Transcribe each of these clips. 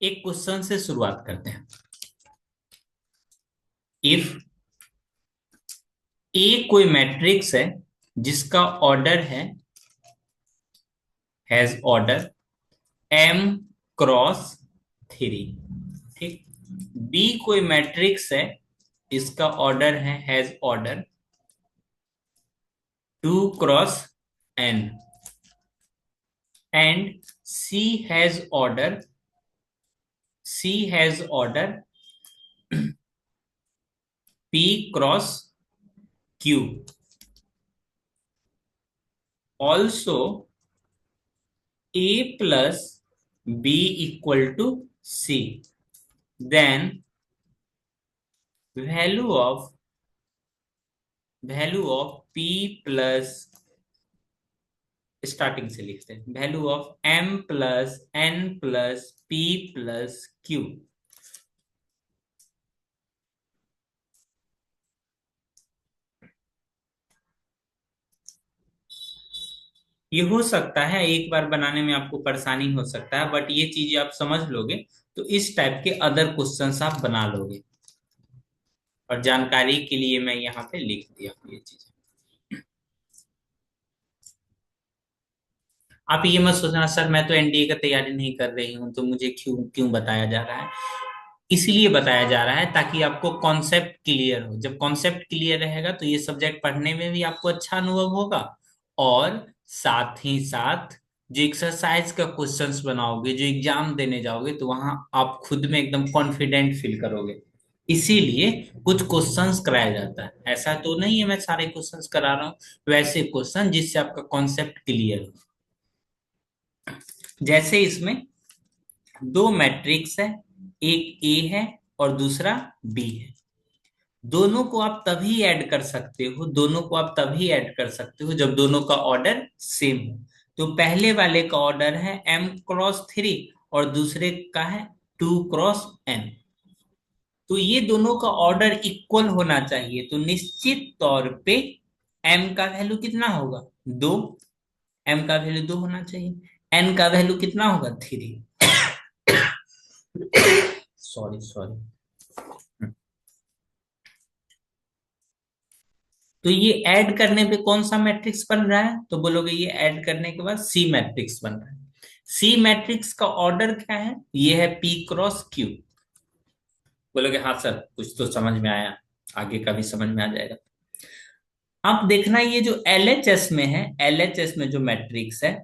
एक क्वेश्चन से शुरुआत करते हैं। इफ ए कोई मैट्रिक्स है जिसका order has order M cross three. ठीक। बी कोई मैट्रिक्स है, इसका order has order two cross N. And C has order P cross Q. Also A plus B equal to C, then value of P plus, starting से लिखते हैं, value of M plus N plus P plus Q। ये हो सकता है एक बार बनाने में आपको परेशानी हो सकता है, बट ये चीजें आप समझ लोगे तो इस टाइप के अदर क्वेश्चंस आप बना लोगे। और जानकारी के लिए मैं यहाँ पे लिख दिया ये चीजें। आप ये मत सोचना सर मैं तो एनडीए का तैयारी नहीं कर रही हूँ तो मुझे क्यों क्यों बताया जा रहा है। इसलिए बताया जा रहा है ताकि आपको कॉन्सेप्ट क्लियर हो। जब कॉन्सेप्ट क्लियर रहेगा तो ये सब्जेक्ट पढ़ने में भी आपको अच्छा अनुभव होगा। और साथ ही साथ जो एक्सरसाइज का क्वेश्चंस बनाओगे, जो एग्जाम देने जाओगे, तो वहां आप खुद में एकदम कॉन्फिडेंट फील करोगे। इसीलिए कुछ क्वेश्चंस कराया जाता है। ऐसा तो नहीं है मैं सारे क्वेश्चंस करा रहा हूँ, वैसे क्वेश्चन जिससे आपका कॉन्सेप्ट क्लियर हो। जैसे इसमें दो मैट्रिक्स है, एक ए है और दूसरा बी है। दोनों को आप तभी ऐड कर सकते हो जब दोनों का ऑर्डर सेम हो। तो पहले वाले का ऑर्डर है m क्रॉस थ्री और दूसरे का है 2 क्रॉस n। तो ये दोनों का ऑर्डर इक्वल होना चाहिए, तो निश्चित तौर पे m का वैल्यू कितना होगा? 2। m का वैल्यू 2 होना चाहिए। n का वैल्यू कितना होगा? 3। Sorry sorry. तो ये ऐड करने पे कौन सा मैट्रिक्स बन रहा है? तो बोलोगे ये ऐड करने के बाद सी मैट्रिक्स बन रहा है। सी मैट्रिक्स का ऑर्डर क्या है? ये है पी क्रॉस क्यू। बोलोगे हाँ सर कुछ तो समझ में आया, आगे का भी समझ में आ जाएगा। अब देखना ये जो एलएचएस में है, एलएचएस में जो मैट्रिक्स है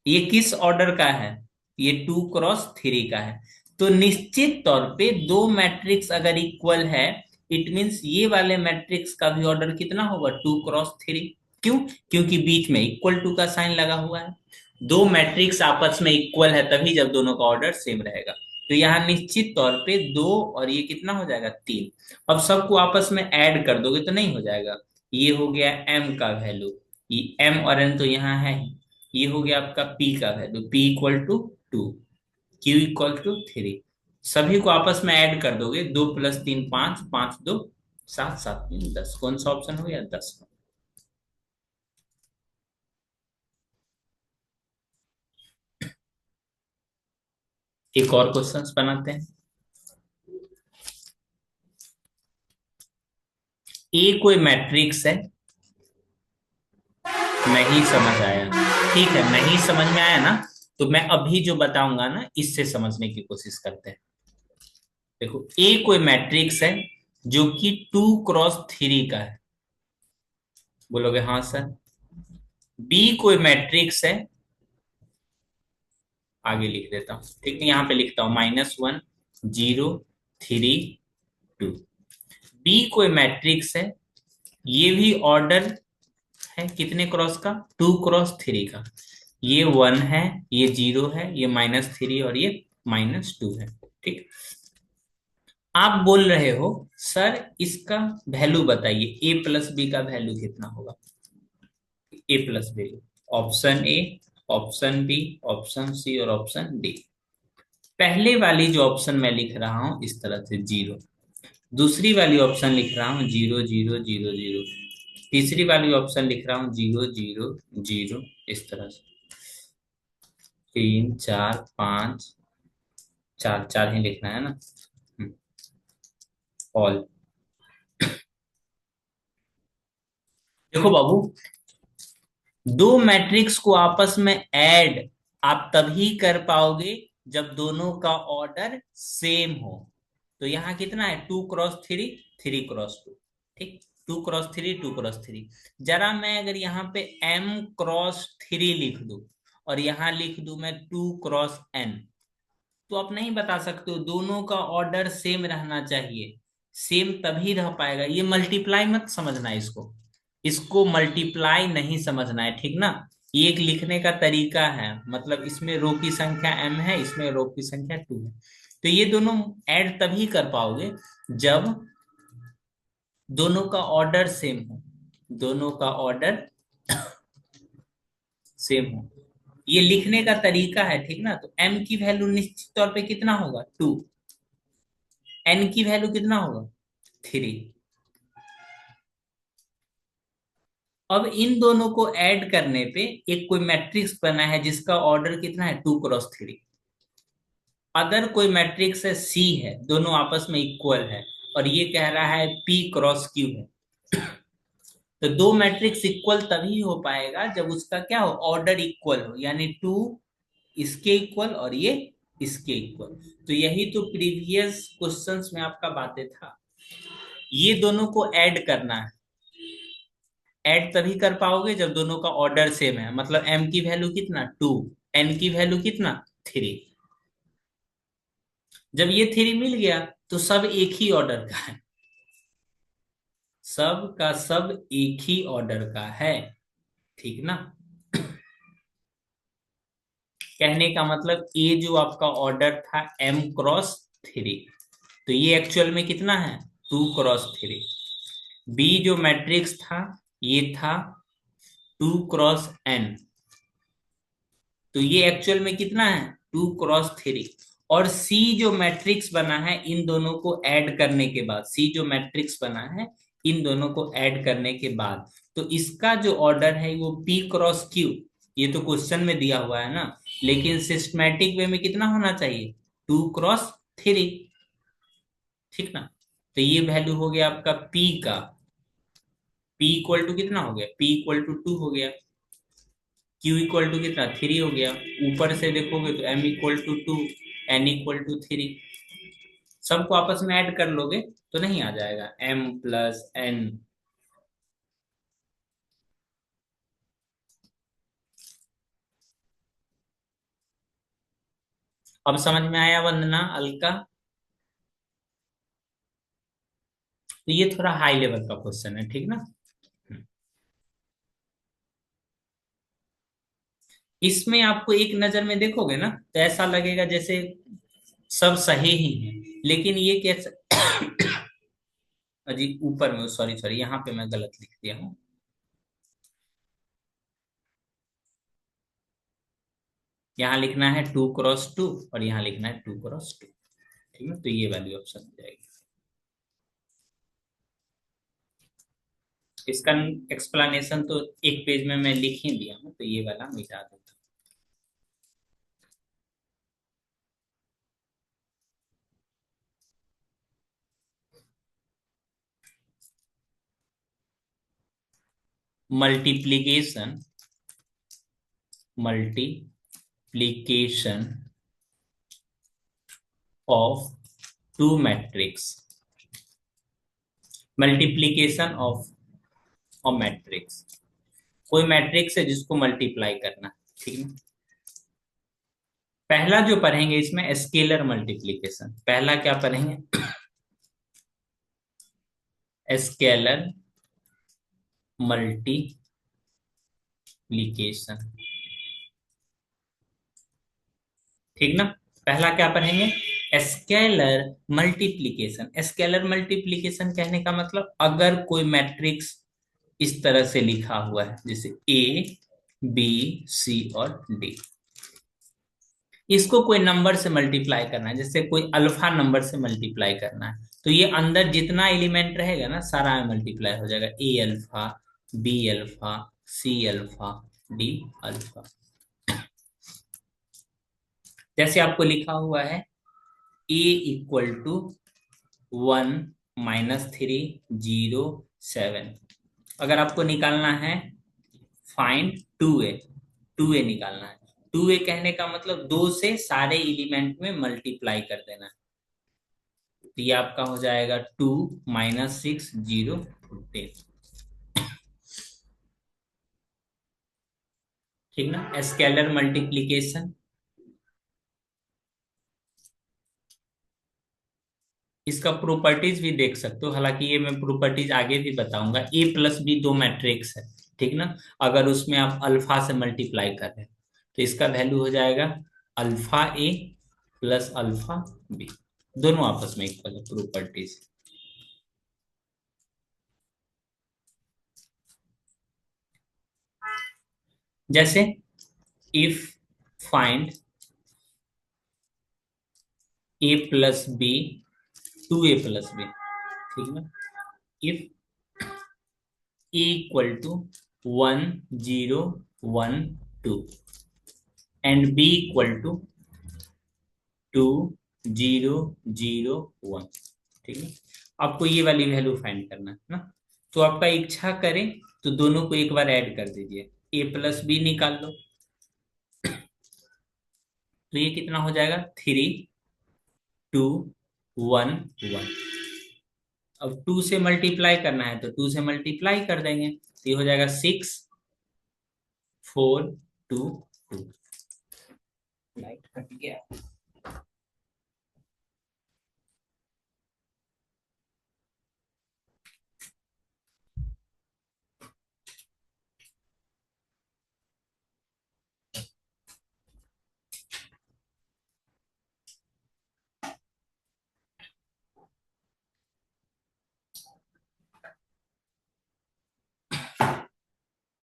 ये किस ऑर्डर का है? ये 2 क्रॉस 3 का है। तो निश्चित तौर पे दो मैट्रिक्स अगर इक्वल है, इट मींस ये वाले मैट्रिक्स का भी ऑर्डर कितना होगा? 2 क्रॉस 3। क्यों? क्योंकि बीच में इक्वल टू का साइन लगा हुआ है। दो मैट्रिक्स आपस में इक्वल है तभी जब दोनों का ऑर्डर सेम रहेगा। तो यहाँ निश्चित तौर पे 2 और ये कितना हो जाएगा? 3। अब सबको आपस में ऐड कर दोगे तो नहीं हो जाएगा। ये हो गया m का वैल्यू, ये m और n तो यहाँ है ही। ये हो गया आपका p का value, p equal to 2, q equal to 3। सभी को आपस में ऐड कर दोगे, 2 + 3 5, 5 2 7, 7 3 10। कौन सा ऑप्शन हो गया? 10। एक और क्वेश्चंस बनाते हैं। ए कोई मैट्रिक्स है, नहीं समझ आया? ठीक है, नहीं समझ में आया ना, तो मैं अभी जो बताऊंगा ना इससे समझने की कोशिश करते हैं। देखो ए कोई मैट्रिक्स है जो कि 2 क्रॉस 3 का है। बोलोगे हाँ सर। बी कोई मैट्रिक्स है, आगे लिख देता हूँ, ठीक है, यहाँ पे लिखता हूँ -1 0 3 2। बी कोई मैट्रिक्स है, ये भी ऑर्डर है कितने क्रॉस का? 2 क्रॉस 3 का। ये 1 है, ये 0 है, ये -3 और ये -2 है। ठीक। आप बोल रहे हो सर इसका वैल्यू बताइए, ए प्लस बी का वैल्यू कितना होगा? A plus B, option A, option B, option C और ऑप्शन डी। पहले वाली जो ऑप्शन मैं लिख रहा हूं इस तरह से 0, दूसरी वाली ऑप्शन लिख रहा हूँ 0 0 0 0, तीसरी वाली ऑप्शन लिख रहा हूँ 0 0 0, इस तरह से 3 4 5 चार चार ही लिखना है ना। ऑल। देखो बाबू, दो मैट्रिक्स को आपस में ऐड आप तभी कर पाओगे जब दोनों का ऑर्डर सेम हो। तो यहाँ कितना है, 2 क्रॉस 3, 3 क्रॉस 2। ठीक, 2 क्रॉस 3, 2 क्रॉस 3। जरा मैं अगर यहाँ पे m क्रॉस 3 लिख दूं और यहाँ लिख दूं मैं 2 क्रॉस n, तो आप नहीं बता सकते हो, दोनों का ऑर्डर सेम रहना चाहिए। सेम तभी रह पाएगा। ये मल्टीप्लाई मत समझना इसको, इसको मल्टीप्लाई नहीं समझना है, ठीक ना। ये एक लिखने का तरीका है, मतलब इसमें रो की संख्या m है, इसमें रो की संख्या 2 है। तो ये दोनों ऐड तभी कर पाओगे जब दोनों का ऑर्डर सेम हो, दोनों का ऑर्डर सेम हो। ये लिखने का तरीका है, ठीक ना। तो m की वैल्यू निश्चित तौर पे कितना होगा, 2। n की वैल्यू कितना होगा, 3। अब इन दोनों को ऐड करने पे एक कोई मैट्रिक्स बना है जिसका ऑर्डर कितना है, 2 क्रॉस 3। अगर कोई मैट्रिक्स है सी है, दोनों आपस में इक्वल है, और ये कह रहा है p क्रॉस q है, तो दो मैट्रिक्स इक्वल तभी हो पाएगा जब उसका क्या हो, ऑर्डर इक्वल हो, यानी 2 इसके इक्वल और ये इसके इक्वल। तो यही तो प्रीवियस क्वेश्चंस में आपका बातें था, ये दोनों को ऐड करना है। ऐड तभी कर पाओगे जब दोनों का ऑर्डर सेम है, मतलब m की वैल्यू कितना, 2, n की वैल्यू कितना, 3। जब ये 3 मिल गया तो सब एक ही ऑर्डर का है, सब का सब एक ही ऑर्डर का है, ठीक ना। कहने का मतलब ये जो आपका ऑर्डर था m क्रॉस 3, तो ये एक्चुअल में कितना है, 2 क्रॉस 3। बी जो मैट्रिक्स था ये था 2 क्रॉस n, तो ये एक्चुअल में कितना है, 2 क्रॉस 3। और सी जो मैट्रिक्स बना है इन दोनों को ऐड करने के बाद, सी जो मैट्रिक्स बना है इन दोनों को ऐड करने के बाद, तो इसका जो ऑर्डर है वो p क्रॉस q। ये तो क्वेश्चन में दिया हुआ है ना, लेकिन सिस्टमैटिक वे में कितना होना चाहिए, 2 क्रॉस 3, ठीक ना। तो ये वैल्यू हो गया आपका p का, p इक्वल टू कितना हो गया, p इक्वल टू 2 हो गया, q इक्वल टू कितना, 3 हो गया। ऊपर से देखोगे तो m equal to 2, n equal to 3, सबको आपस में ऐड कर लोगे तो नहीं आ जाएगा, m+n। अब समझ में आया वंदना, अलका। तो ये थोड़ा हाई लेवल का क्वेश्चन है, ठीक ना। इसमें आपको एक नजर में देखोगे ना तो ऐसा लगेगा जैसे सब सही ही है, लेकिन ये कैसे अजी ऊपर में, सॉरी सॉरी, यहाँ पे मैं गलत लिख दिया हूँ। यहाँ लिखना है 2 क्रॉस 2 और यहाँ लिखना है 2 क्रॉस 2, ठीक है। तो ये वैल्यू ऑप्शन हो जाएगी। इसका एक्सप्लेनेशन तो एक पेज में मैं लिख ही दिया हूँ, तो ये वाला मिटा देता हूँ। Multiplication of two matrix, multiplication of a matrix, कोई मैट्रिक्स है जिसको मल्टीप्लाई करना, ठीक है। पहला जो पढ़ेंगे इसमें स्केलर मल्टीप्लीकेशन, पहला क्या पढ़ेंगे, स्केलर मल्टीप्लीकेशन, ठीक ना। पहला क्या पढ़ेंगे, स्केलर मल्टीप्लीकेशन। स्केलर मल्टीप्लीकेशन कहने का मतलब अगर कोई मैट्रिक्स इस तरह से लिखा हुआ है जैसे A B C और D, इसको कोई नंबर से मल्टीप्लाई करना है, जैसे कोई अल्फा नंबर से मल्टीप्लाई करना है, तो ये अंदर जितना एलिमेंट रहेगा ना सारा में मल्टीप्लाई हो जाएगा, A alpha, B alpha, C alpha, D alpha. जैसे आपको लिखा हुआ है ए इक्वल टू 1 - 3 0 7। अगर आपको निकालना है फाइंड 2a, 2a निकालना है। 2a कहने का मतलब 2 से सारे एलिमेंट में मल्टीप्लाई कर देना है। तो ये आपका हो जाएगा 2 - 6 0 10। ठीक ना, स्केलर मल्टीप्लीकेशन। इसका प्रॉपर्टीज भी देख सकते हो, हालांकि ये मैं प्रॉपर्टीज आगे भी बताऊंगा। A+B दो मैट्रिक्स है, ठीक ना। अगर उसमें आप अल्फा से मल्टीप्लाई कर रहे हैं तो इसका वैल्यू हो जाएगा अल्फा ए प्लस अल्फा बी, दोनों आपस में इक्वल है प्रॉपर्टीज। जैसे इफ फाइंड A+B 2a+b, ठीक ना। If A equal to 1 0 1 2 and B equal to 2 0 0 1, ठीक है। आपको ये वाली वैल्यू फाइंड करना है ना। तो आपका इच्छा करे तो दोनों को एक बार ऐड कर दीजिए, A+B निकाल लो। तो ये कितना हो जाएगा 3 2 1 1। अब 2 से मल्टीप्लाई करना है तो 2 से मल्टीप्लाई कर देंगे, तो ये हो जाएगा 6 4 2 2। लाइट कट गया।